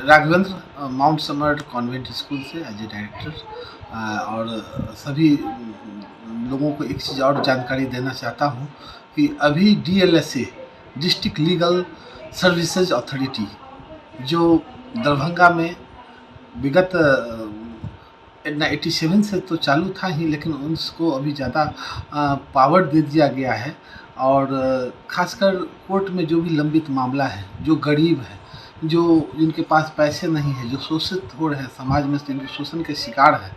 Raghavendra mount summer convent school से as a director और सभी लोगों को एक चीज़ और जानकारी देना चाहता हूँ कि अभी DLSA district legal services authority जो दरभंगा में विगत 87 से तो चालू था ही, लेकिन उसको अभी ज़्यादा पावर दे दिया गया है। और खासकर कोर्ट में जो भी लंबित मामला है, जो गरीब है, जो जिनके पास पैसे नहीं है, जो शोषित हो रहे हैं समाज में, जिनके शोषण के शिकार हैं,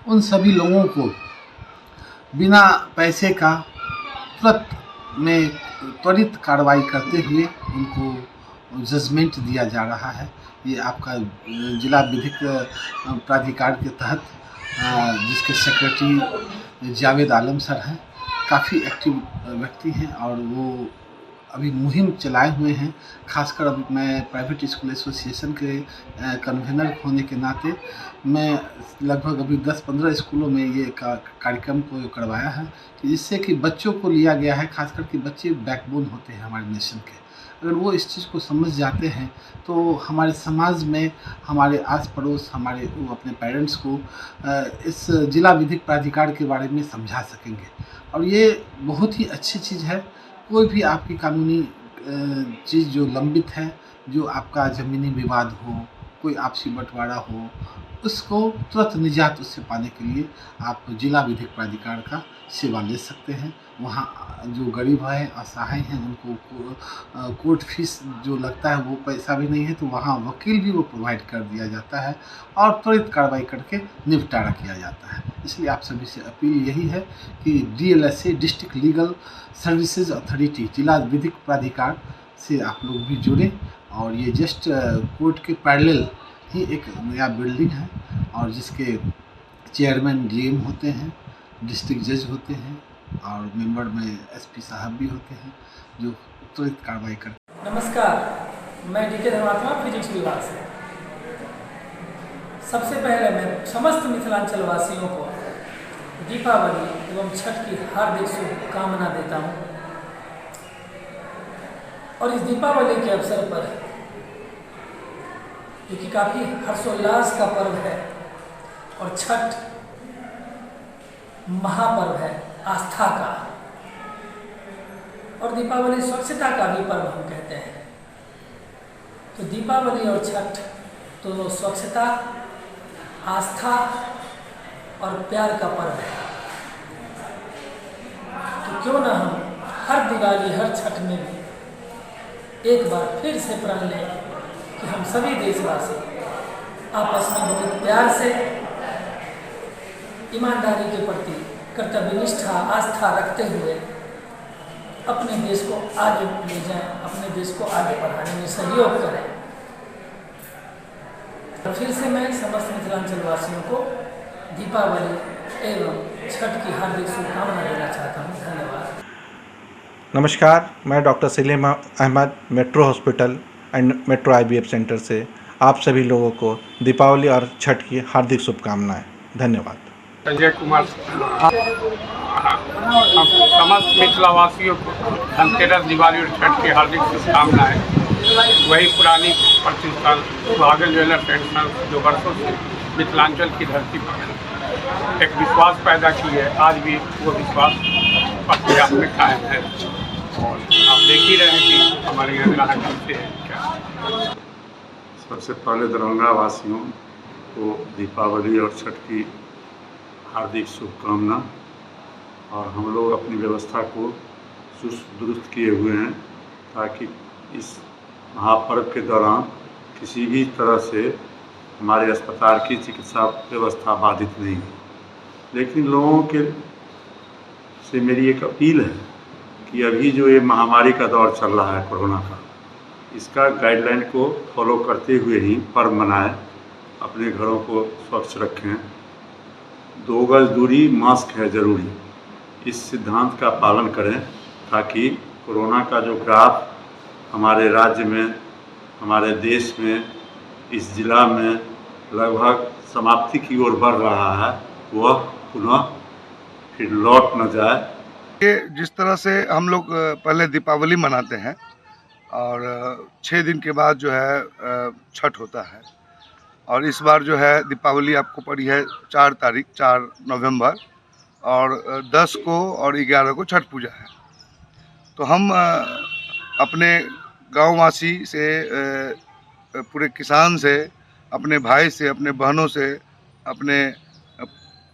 उन सभी लोगों को बिना पैसे का त्वरित कार्रवाई करते हुए उनको जजमेंट दिया जा रहा है। ये आपका जिला विधिक प्राधिकार के तहत जिसके सेक्रेटरी जावेद आलम सर हैं, काफ़ी एक्टिव व्यक्ति हैं और वो अभी मुहिम चलाए हुए हैं। खासकर अभी मैं प्राइवेट स्कूल एसोसिएशन के कन्वेनर होने के नाते मैं लगभग अभी 10-15 स्कूलों में ये कार्यक्रम को करवाया है कि जिससे कि बच्चों को लिया गया है। खासकर कि बच्चे बैकबोन होते हैं हमारे नेशन के। अगर वो इस चीज़ को समझ जाते हैं तो हमारे समाज में, हमारे आस पड़ोस, हमारे वो अपने पेरेंट्स को इस जिला विधिक प्राधिकार के बारे में समझा सकेंगे। और ये बहुत ही अच्छी चीज़ है। कोई भी आपकी कानूनी चीज़ जो लंबित है, जो आपका ज़मीनी विवाद हो, कोई आपसी बंटवारा हो, उसको तुरंत निजात उससे पाने के लिए आप जिला विधिक प्राधिकार का सेवा ले सकते हैं। वहाँ जो गरीब हैं, असहाय हैं, उनको कोर्ट फीस जो लगता है वो पैसा भी नहीं है, तो वहाँ वकील भी वो प्रोवाइड कर दिया जाता है और त्वरित कार्रवाई करके निपटारा किया जाता है। इसलिए आप सभी से अपील यही है कि DLSA district legal services authority जिला विधिक प्राधिकार से आप लोग भी जुड़ें। और ये जस्ट कोर्ट के पैरेलल ही एक नया बिल्डिंग है और जिसके चेयरमैन DM होते हैं, डिस्ट्रिक्ट जज होते हैं और मेंबर में SP साहब भी होते हैं जो त्वरित कार्रवाई करते हैं। नमस्कार, मैं DK धर्मात्मा फिजिक्स विभाग से। सबसे पहले मैं समस्त मिथिलांचल वासियों को दीपावली एवं छठ की हार्दिक शुभकामना देता हूँ। और इस दीपावली के अवसर पर, जो कि काफ़ी हर्षोल्लास का पर्व है और छठ महापर्व है आस्था का, और दीपावली स्वच्छता का भी पर्व हम कहते हैं। तो दीपावली और छठ दोनों स्वच्छता, आस्था और प्यार का पर्व है। तो क्यों ना हम हर दिवाली, हर छठ में भी एक बार फिर से प्रण लें कि हम सभी देशवासी आपस में बहुत प्यार से, ईमानदारी के प्रति कर्तव्य निष्ठा, आस्था रखते हुए अपने देश को आगे ले जाएं, अपने देश को आगे बढ़ाने में सहयोग करें। तो फिर से मैं समस्त मिथिलांचल वासियों को दीपावली एवं छठ की हार्दिक शुभकामना देना चाहता हूँ। धन्यवाद। नमस्कार, मैं doctor Salim Ahmed, metro hospital and metro IVF centre से आप सभी लोगों को दीपावली और छठ की हार्दिक शुभकामनाएं। धन्यवाद। संजय कुमार, हम समस्त मिथिलावासियों को धनतेरस, दिवाली और छठ की हार्दिक शुभकामनाएं। वही पुरानी प्रतिष्ठान सुहागन ज्वेलर्स एंड सन्स जो वर्षों से मिथिलांचल की धरती पर एक विश्वास पैदा की है, आज भी वो विश्वास प्रक्रिया में कायम है और आप देख ही रहे हैं कि हमारे यहाँ ग्राहक बनते हैं क्या। सबसे पहले दरभंगा वासियों को दीपावली और छठ की हार्दिक शुभकामना। और हम लोग अपनी व्यवस्था को चुस्त दुरुस्त किए हुए हैं ताकि इस महापर्व के दौरान किसी भी तरह से हमारे अस्पताल की चिकित्सा व्यवस्था बाधित नहीं है। लेकिन लोगों के से मेरी एक अपील है कि अभी जो ये महामारी का दौर चल रहा है कोरोना का, इसका गाइडलाइन को फॉलो करते हुए ही पर्व मनाएं, अपने घरों को स्वच्छ रखें, 2 गज दूरी, मास्क है ज़रूरी, इस सिद्धांत का पालन करें ताकि कोरोना का जो ग्राफ हमारे राज्य में, हमारे देश में, इस जिला में लगभग समाप्ति की ओर बढ़ रहा है, वह पुनः फिर लौट न जाए। ये जिस तरह से हम लोग पहले दीपावली मनाते हैं और 6 दिन के बाद जो है छठ होता है। और इस बार जो है दीपावली आपको पड़ी है 4 नवंबर, और 10 को और 11 को छठ पूजा है। तो हम अपने गाँववासी से, पूरे किसान से, अपने भाई से, अपने बहनों से, अपने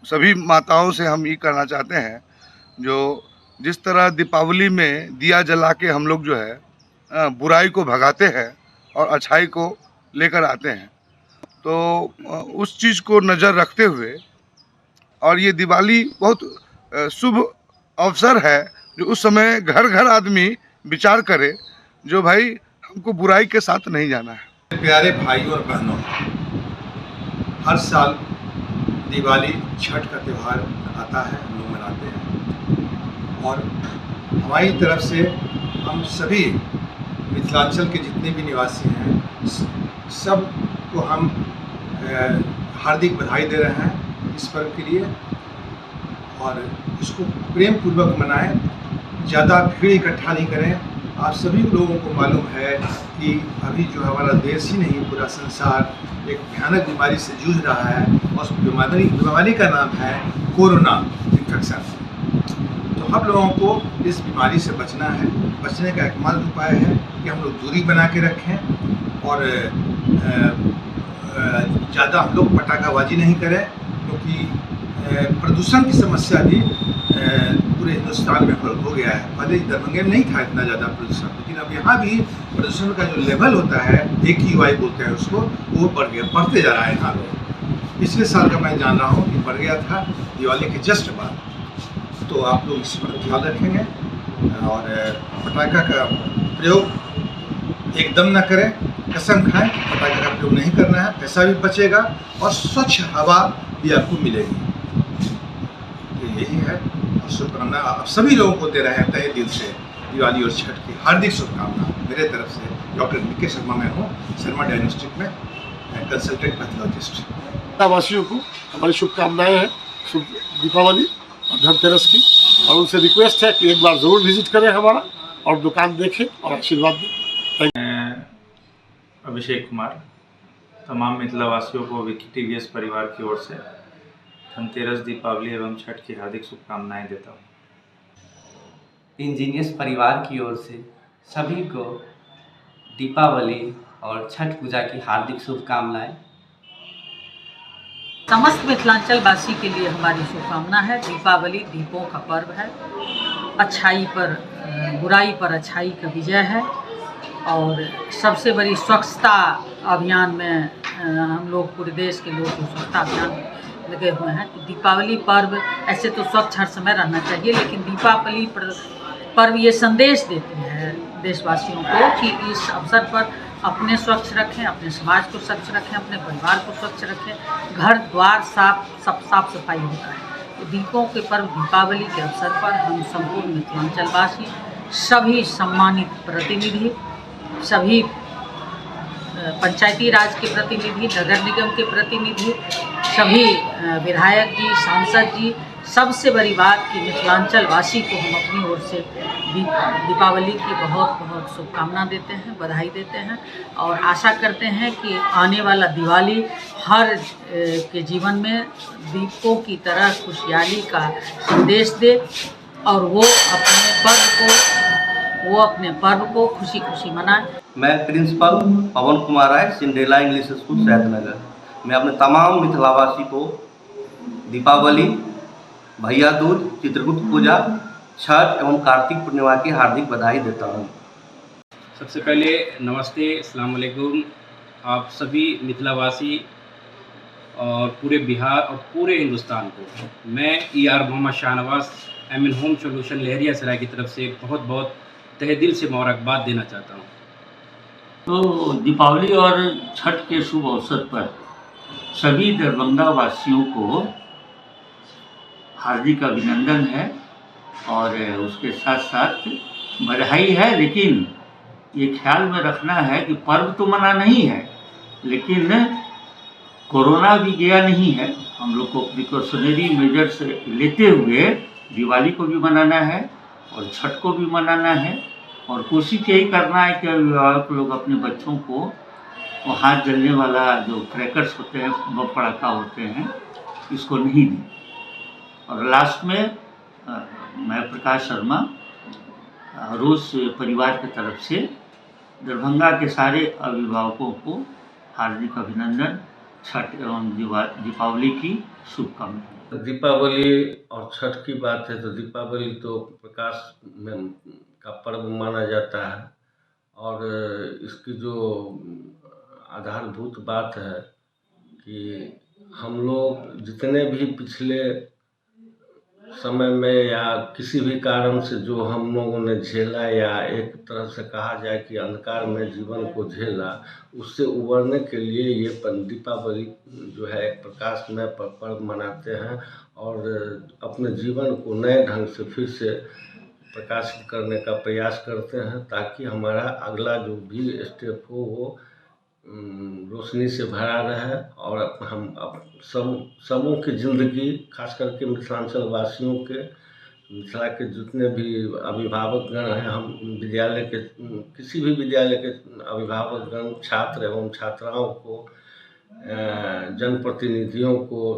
सभी माताओं से हम ये कहना चाहते हैं, जो जिस तरह दीपावली में दिया जला के हम लोग जो है बुराई को भगाते हैं और अच्छाई को लेकर आते हैं, तो उस चीज़ को नज़र रखते हुए, और ये दिवाली बहुत शुभ अवसर है, जो उस समय घर घर आदमी विचार करे जो भाई हमको बुराई के साथ नहीं जाना है। प्यारे भाई और बहनों, हर साल दिवाली छठ का त्यौहार आता है, हम लोग मनाते हैं। और हमारी तरफ से हम सभी मिथिलांचल के जितने भी निवासी हैं, सब को हम हार्दिक बधाई दे रहे हैं इस पर्व के लिए। और इसको प्रेम पूर्वक मनाएं, ज़्यादा भीड़ इकट्ठा नहीं करें। आप सभी लोगों को मालूम है कि अभी जो हमारा देश ही नहीं, पूरा संसार एक भयानक बीमारी से जूझ रहा है, और उस बीमारी का नाम है कोरोना इन्फेक्शन। तो हम लोगों को इस बीमारी से बचना है। बचने का एकमात्र उपाय है कि हम लोग दूरी बना के रखें, और ज़्यादा हम लोग पटाखाबाजी नहीं करें, क्योंकि प्रदूषण की समस्या भी पूरे हिंदुस्तान में हो गया है। पहले दरभंगे में नहीं था इतना ज़्यादा प्रदूषण, लेकिन अब यहाँ भी प्रदूषण का जो लेवल होता है, AQI बोलते हैं उसको, वो बढ़ते जा रहा है यहाँ पे। पिछले साल का मैं जान रहा हूँ कि बढ़ गया था दिवाली के जस्ट बाद। तो आप लोग इस पर ख्याल रखेंगे, और पटाखा का प्रयोग एकदम न करें, कसम खाएं पटाखा का प्रयोग नहीं करना है, पैसा भी बचेगा और स्वच्छ हवा भी आपको मिलेगी। तो यही है, शुभकामना आप सभी लोगों को दे रहे हैं तहे दिल से। दिवाली और छठ की हार्दिक शुभकामना मेरे तरफ से। डॉक्टर निके शर्मा मैं हूँ, शर्मा डायग्नोस्टिक में कंसल्टेंट पैथोलॉजिस्ट। वासियों को हमारी शुभकामनाएं हैं, शुभ दीपावली और धनतेरस की। और उनसे रिक्वेस्ट है कि एक बार ज़रूर विजिट करें हमारा, और दुकान देखें और आशीर्वाद दें। अभिषेक कुमार तमाम मिथिलावासियों को विकी टीवीएस परिवार की ओर से धनतेरस, दीपावली एवं छठ की हार्दिक शुभकामनाएं देता हूँ। इंजीनियर्स परिवार की ओर से सभी को दीपावली और छठ पूजा की हार्दिक शुभकामनाएं। समस्त मिथिलांचल वासी के लिए हमारी शुभकामना है। दीपावली दीपों का पर्व है, अच्छाई पर बुराई पर अच्छाई का विजय है। और सबसे बड़ी स्वच्छता अभियान में हम लोग, पूरे देश के लोग जो स्वच्छता अभियान लगे हुए हैं। तो दीपावली पर्व ऐसे तो स्वच्छ हर समय रहना चाहिए, लेकिन दीपावली पर्व ये संदेश देती है देशवासियों को कि इस अवसर पर अपने स्वच्छ रखें, अपने समाज को स्वच्छ रखें, अपने परिवार को स्वच्छ रखें, घर द्वार साफ सफाई होता है। तो दीपों के पर्व दीपावली के अवसर पर हम संपूर्ण मिथिलांचलवासी, सभी सम्मानित प्रतिनिधि, सभी पंचायती राज के प्रतिनिधि, नगर निगम के प्रतिनिधि, सभी विधायक जी, सांसद जी, सबसे बड़ी बात कि मिथिलांचल वासी को हम अपनी ओर से दीपावली की बहुत बहुत शुभकामना देते हैं, बधाई देते हैं। और आशा करते हैं कि आने वाला दिवाली हर के जीवन में दीपों की तरह खुशहाली का संदेश दे, और वो अपने पर्व को खुशी खुशी मनाए। मैं प्रिंसिपल पवन Kumar Rai, Cinderella English school Saidnagar. मैं अपने तमाम मिथिलावासी को दीपावली, भैया दूज, चित्रगुप्त पूजा, छठ एवं कार्तिक पूर्णिमा की हार्दिक बधाई देता हूँ। सबसे पहले नमस्ते, अस्सलाम वालेकुम। आप सभी मिथिलावासी और पूरे बिहार और पूरे हिंदुस्तान को मैं ER Mohammad Shahnawaz MN home solution Laheria Sarai की तरफ से बहुत बहुत तहे दिल से मुबारकबाद देना चाहता हूँ। तो दीपावली और छठ के शुभ अवसर पर सभी दरभंगा वासियों को हार्दिक अभिनंदन है, और उसके साथ साथ बधाई है। लेकिन ये ख्याल में रखना है कि पर्व तो मना नहीं है, लेकिन कोरोना भी गया नहीं है। हम लोग को प्रिकॉशनरी मेजर्स लेते हुए दिवाली को भी मनाना है और छठ को भी मनाना है। और कोशिश यही करना है कि अभिभावक लोग अपने बच्चों को वो हाथ जलने वाला जो क्रैकर्स होते हैं, वो पटाखा होते हैं, इसको नहीं दें। और लास्ट में मैं प्रकाश शर्मा रोज परिवार की तरफ से दरभंगा के सारे अभिभावकों को हार्दिक अभिनंदन, छठ एवं दीपावली की शुभकामनाएं। दीपावली और छठ की बात है तो दीपावली तो प्रकाश में का पर्व माना जाता है और इसकी जो आधारभूत बात है कि हम लोग जितने भी पिछले समय में या किसी भी कारण से जो हम लोगों ने झेला या एक तरह से कहा जाए कि अंधकार में जीवन को झेला, उससे उबरने के लिए ये दीपावली जो है एक प्रकाशमय पर्व मनाते हैं और अपने जीवन को नए ढंग से फिर से प्रकाशित करने का प्रयास करते हैं ताकि हमारा अगला जो भी स्टेप हो वो रोशनी से भरा रहे और हम सबों की ज़िंदगी, खास करके मिथिलांचल वासियों के, मिथिला के जितने भी अभिभावकगण हैं, हम विद्यालय के किसी भी विद्यालय के अभिभावकगण, छात्र एवं छात्राओं को, जनप्रतिनिधियों को,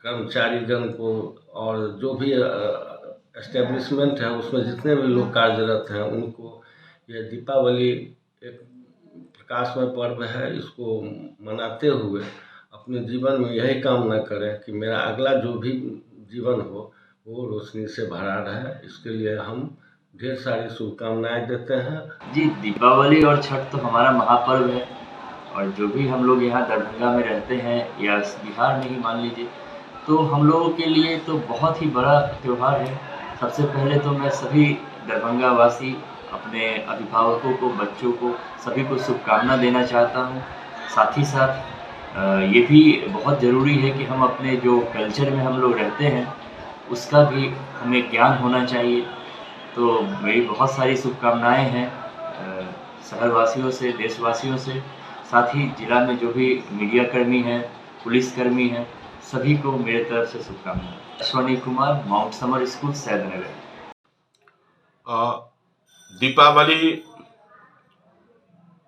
कर्मचारीगण को और जो भी एस्टेब्लिशमेंट है उसमें जितने भी लोग कार्यरत हैं उनको ये दीपावली एक प्रकाशमय पर्व है। इसको मनाते हुए अपने जीवन में यही कामना करें कि मेरा अगला जो भी जीवन हो वो रोशनी से भरा रहे। इसके लिए हम ढेर सारी शुभकामनाएं देते हैं। जी, दीपावली और छठ तो हमारा महापर्व है और जो भी हम लोग यहाँ दरभंगा में रहते हैं या बिहार में ही मान लीजिए, तो हम लोगों के लिए तो बहुत ही बड़ा त्यौहार है। सबसे पहले तो मैं सभी दरभंगा वासी, अपने अभिभावकों को, बच्चों को, सभी को शुभकामना देना चाहता हूँ। साथ ही साथ ये भी बहुत ज़रूरी है कि हम अपने जो कल्चर में हम लोग रहते हैं उसका भी हमें ज्ञान होना चाहिए। तो मेरी बहुत सारी शुभकामनाएं हैं शहरवासियों से, देशवासियों से, साथ ही जिला में जो भी मीडिया कर्मी हैं, पुलिसकर्मी हैं, सभी को मेरे तरफ से शुभकामनाएं। Ashwani Kumar, mount summer school, Saidnagar. Deepawali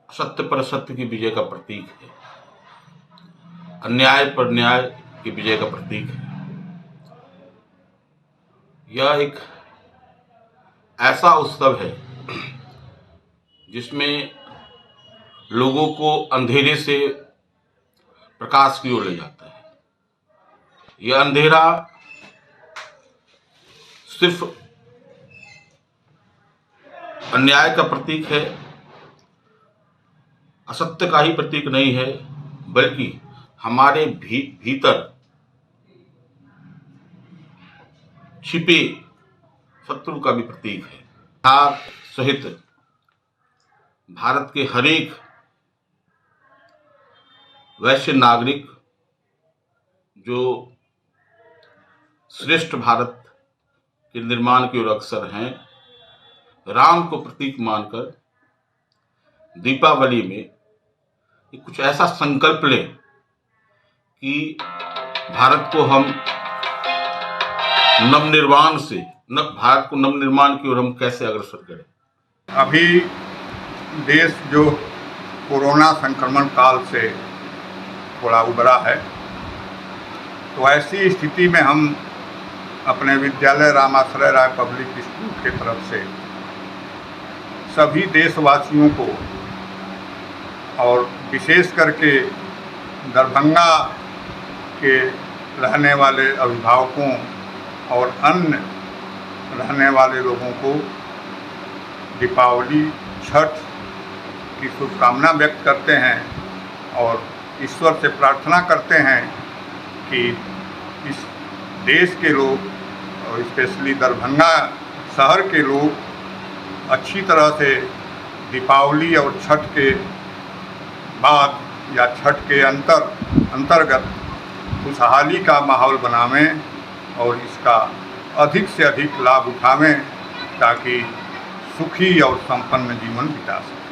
सत्य पर सत्य की विजय का प्रतीक है, अन्याय पर न्याय की विजय का प्रतीक है। यह एक ऐसा उत्सव है जिसमें लोगों को अंधेरे से प्रकाश की ओर ले जाता है। यह अंधेरा सिर्फ अन्याय का प्रतीक है, असत्य का ही प्रतीक नहीं है, बल्कि हमारे भीतर छिपे शत्रु का भी प्रतीक है। बिहार सहित भारत के हरेक वैश्य नागरिक जो श्रेष्ठ भारत के निर्माण की ओर अग्रसर हैं, राम को प्रतीक मानकर दीपावली में कुछ ऐसा संकल्प लें कि भारत को हम भारत को नवनिर्माण की ओर हम कैसे अग्रसर करें। अभी देश जो कोरोना संक्रमण काल से थोड़ा उबरा है, तो ऐसी स्थिति में हम अपने विद्यालय रामाश्रय राय पब्लिक स्कूल की तरफ से सभी देशवासियों को और विशेष करके दरभंगा के रहने वाले अभिभावकों और अन्य रहने वाले लोगों को दीपावली, छठ की शुभकामना व्यक्त करते हैं और ईश्वर से प्रार्थना करते हैं कि इस देश के लोग और स्पेशली दरभंगा शहर के लोग अच्छी तरह से दीपावली और छठ के बाद या छठ के अंतर्गत खुशहाली का माहौल बनावें और इसका अधिक से अधिक लाभ उठावें ताकि सुखी और संपन्न जीवन बिता सकें।